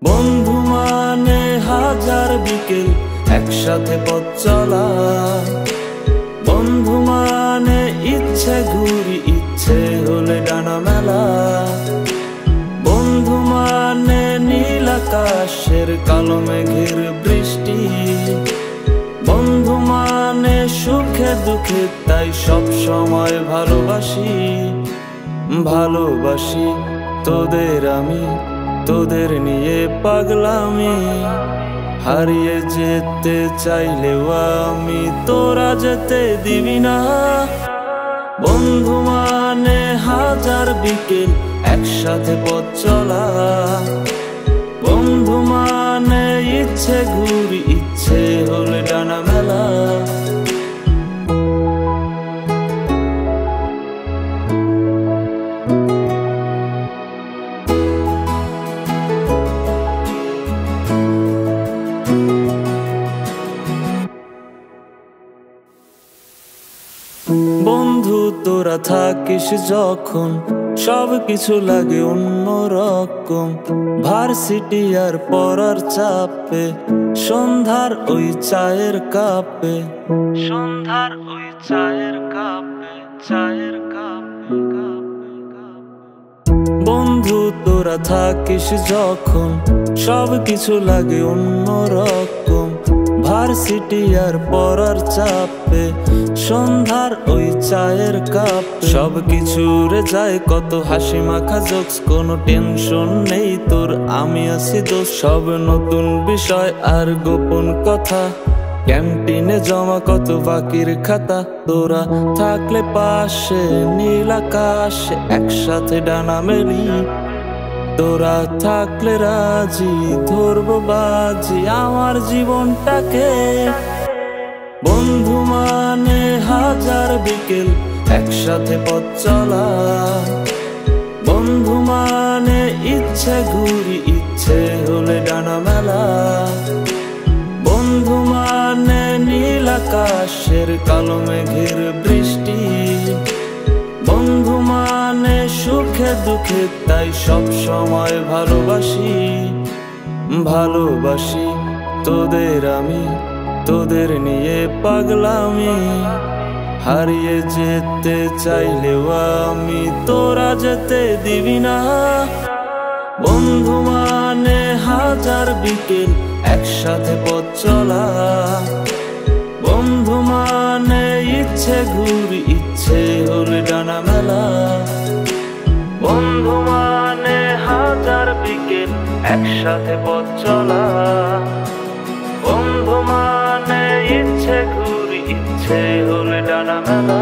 বন্ধু মানে হাজার বিকেল একসাথে পথ চলা, বন্ধু মানে ইচ্ছে ঘুরি ইচ্ছে হলে ডানা মেলা, বন্ধু মানে নীল আকাশের কালো মেঘের বৃষ্টি, বন্ধু মানে সুখে দুঃখে তাই সব সময় ভালোবাসি। ভালোবাসি তোদের আমি, তোদের নিয়ে পাগলামি, হারিয়ে যেতে চাইলেও আমি তোরা যেতে দিবি না। বন্ধু মানে হাজার বিকেল একসাথে পথ চলা, বন্ধু মানে ইচ্ছে ঘুরি ইচ্ছে হলে ডানা মেলা। বন্ধু তোরা থাকিস যখন সব কিছু লাগে অন্যরকম, ভার্সিটি আর পড়ার চাপে সন্ধ্যার ওই চায়ের কাপে, সন্ধ্যার ওই চায়ের কাপে, চায়ের কাপে। বন্ধু তোরা থাকিস যখন সব কিছু লাগে অন্যরকম, ভার্সিটি আর পড়ার চাপে সন্ধ্যার ওই চায়ের কাপ, সব কিছু রে যায় কত হাসি মাখা জোকস, কোনো টেনশন নেই তোর আমি আছি দোষ, সব নতুন বিষয় আর গোপন কথা, ক্যান্টিনে জমা কত বাকির খাতা, তোরা থাকলে পাশে নীল আকাশে একসাথে ডানা মেলি, তোরা থাকলে রাজি ধরবো বাজি আমার জীবনটাকে। বন্ধু মানে হাজার বিকেল একসাথে পথ চলা, বন্ধু মানে ইচ্ছে ঘুরি ইচ্ছে হলে ডানা মেলা, বন্ধু মানে নীল আকাশের কালো মেঘের বৃষ্টি, বন্ধু মানে সুখে দুঃখে তাই সব সময় ভালোবাসি। ভালোবাসি তোদের আমি, তোদের নিয়ে পাগলামি, হারিয়ে যেতে চাইলেও আমি তোরা যেতে দিবি না। বন্ধু মানে হাজার বিকেল একসাথে পথ চলা, বন্ধু মানে ইচ্ছে ঘুরি ইচ্ছে হলে ডানা মেলা, বন্ধু মানে হাজার বিকেল একসাথে পথ চলা, বন্ধু মানে ইচ্ছে ঘুরি ইচ্ছে হলে ডানা মেলা।